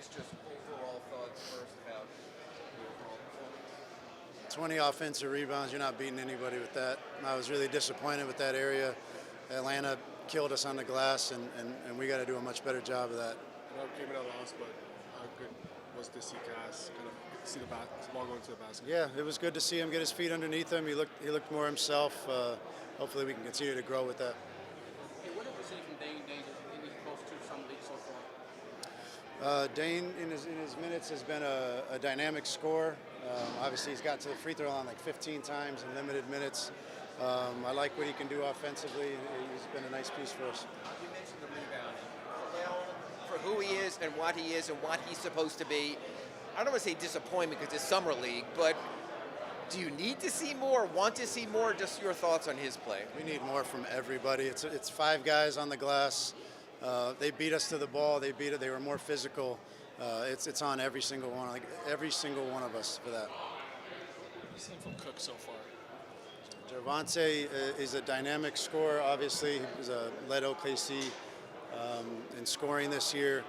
guess just overall thoughts first about the overall performance. 20 offensive rebounds, you're not beating anybody with that. I was really disappointed with that area. Atlanta killed us on the glass, and we got to do a much better job of that. I know it came in a loss, but how good was to see Cass kind of see the ball going to the basket? Yeah, it was good to see him get his feet underneath him. He looked more himself. Hopefully we can continue to grow with that. Hey, what have you seen from Dane in his close to some league so far? Dane in his minutes has been a dynamic scorer. Obviously he's got to the free throw line like 15 times in limited minutes. I like what he can do offensively. He's been a nice piece for us. You mentioned the rebounding. Well, for who he is and what he's supposed to be, I don't want to say disappointment because it's summer league, but do you need to see more, want to see more? Just your thoughts on his play. We need more from everybody. It's 5 guys on the glass. They beat us to the ball. They were more physical. It's on every single one, like every single one of us for that. What have you seen from Cooke so far? Javonte is a dynamic scorer. Obviously, he was led OKC in scoring this year.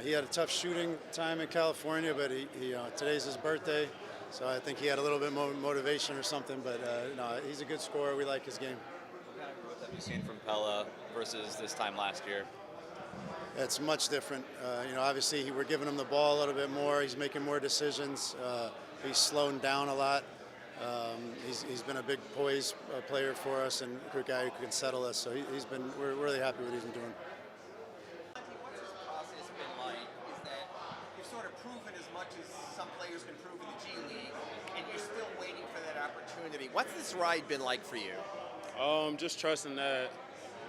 He had a tough shooting time in California, but today's his birthday, so I think he had a little bit more motivation or something. But no, he's a good scorer. We like his game. What kind of growth have you seen from Pella versus this time last year? It's much different. Obviously we're giving him the ball a little bit more. He's making more decisions. He's slowing down a lot. He's been a big poise player for us and a good guy who can settle us. So we're really happy with what he's been doing. What's this process been like? Is that you've sort of proven as much as some players can prove in the G League, and you're still waiting for that opportunity. What's this ride been like for you? Just trusting that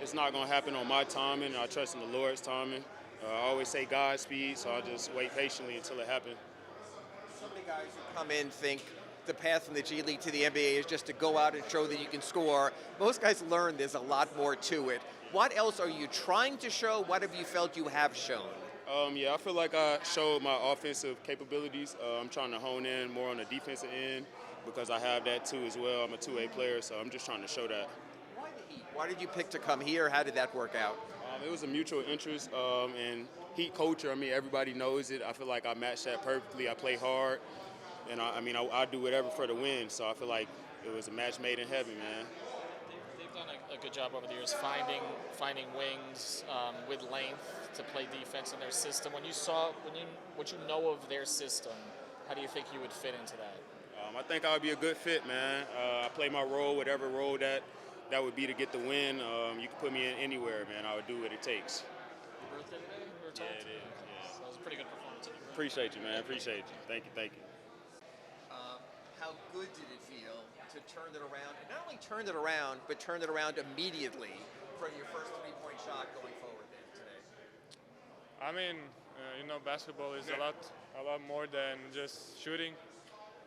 it's not going to happen on my timing. I trust in the Lord's timing. I always say Godspeed, so I just wait patiently until it happens. So many guys who come in think the path from the G League to the NBA is just to go out and show that you can score. Most guys learn there's a lot more to it. What else are you trying to show? What have you felt you have shown? I feel like I showed my offensive capabilities. I'm trying to hone in more on the defensive end because I have that too as well. I'm a two-way player, so I'm just trying to show that. Why the Heat? Why did you pick to come here? How did that work out? It was a mutual interest, and Heat culture, everybody knows it. I feel like I matched that perfectly. I play hard, and I do whatever for the win, so I feel like it was a match made in heaven, man. They've done a good job over the years finding wings with length to play defense in their system. What you know of their system, how do you think you would fit into that? I think I would be a good fit, man. I play my role, whatever role that would be to get the win. You can put me in anywhere, man. I would do what it takes. Your birthday today, we were told? Yeah, it is. Yeah. So it was a pretty good performance. Appreciate you, man. Appreciate you. Thank you. How good did it feel to turn it around? And not only turn it around, but turn it around immediately from your first three-point shot going forward today? Basketball is a lot more than just shooting.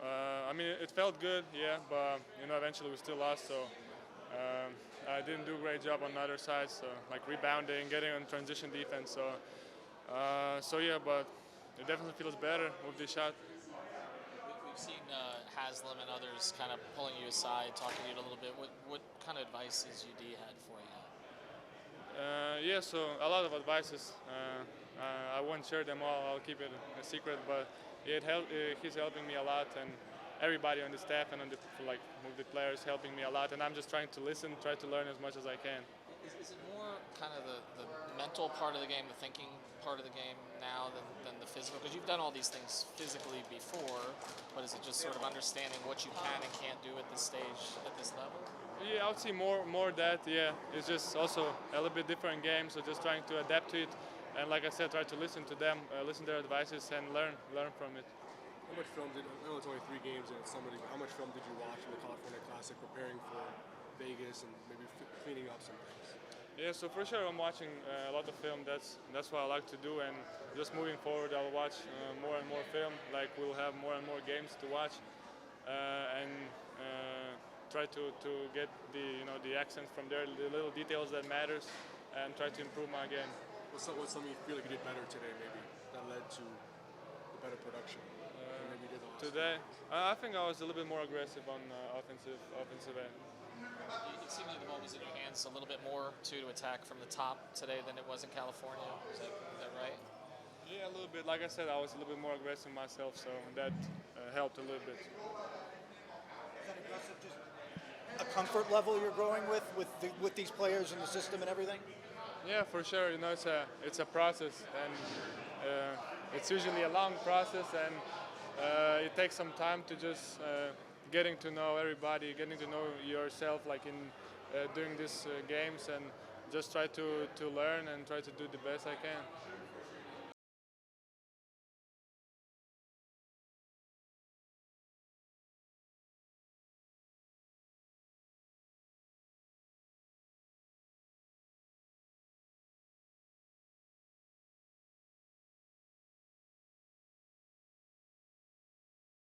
It felt good, yeah, but eventually we still lost. So I didn't do a great job on the other side. So like rebounding, getting on transition defense. Yeah, but it definitely feels better with this shot. We've seen Haslam and others kind of pulling you aside, talking to you a little bit. What kind of advice has UD had for you? So a lot of advices. I won't share them all. I'll keep it a secret. But he's helping me a lot, and everybody on the staff and with the players helping me a lot. And I'm just trying to listen, try to learn as much as I can. Is it more kind of the mental part of the game, the thinking part of the game now than the physical? Because you've done all these things physically before, but is it just sort of understanding what you can and can't do at this stage, at this level? Yeah, I would say more that, yeah. It's just also a little bit different game, so just trying to adapt to it. And like I said, try to listen to them, listen to their advices, and learn from it. How much film I know it's only 3 games in summer league, how much film did you watch in the California Classic preparing for Vegas and maybe cleaning up some things? Yeah, so for sure I'm watching a lot of film. That's what I like to do, and just moving forward I'll watch more and more film. Like we'll have more and more games to watch, and try to get the accents from there, the little details that matters, and try to improve my game. What's something you feel like you did better today, maybe that led to the better production? Maybe you did today, I think I was a little bit more aggressive on offensive end. It seemed like the ball was in your hands a little bit more to attack from the top today than it was in California. Is that right? Yeah, a little bit. Like I said, I was a little bit more aggressive myself, so that helped a little bit. Is that aggressive just a comfort level you're growing with these players and the system and everything? Yeah, for sure. It's a process, and it's usually a long process, and it takes some time to just getting to know everybody, getting to know yourself, like in during these games, and just try to learn and try to do the best I can.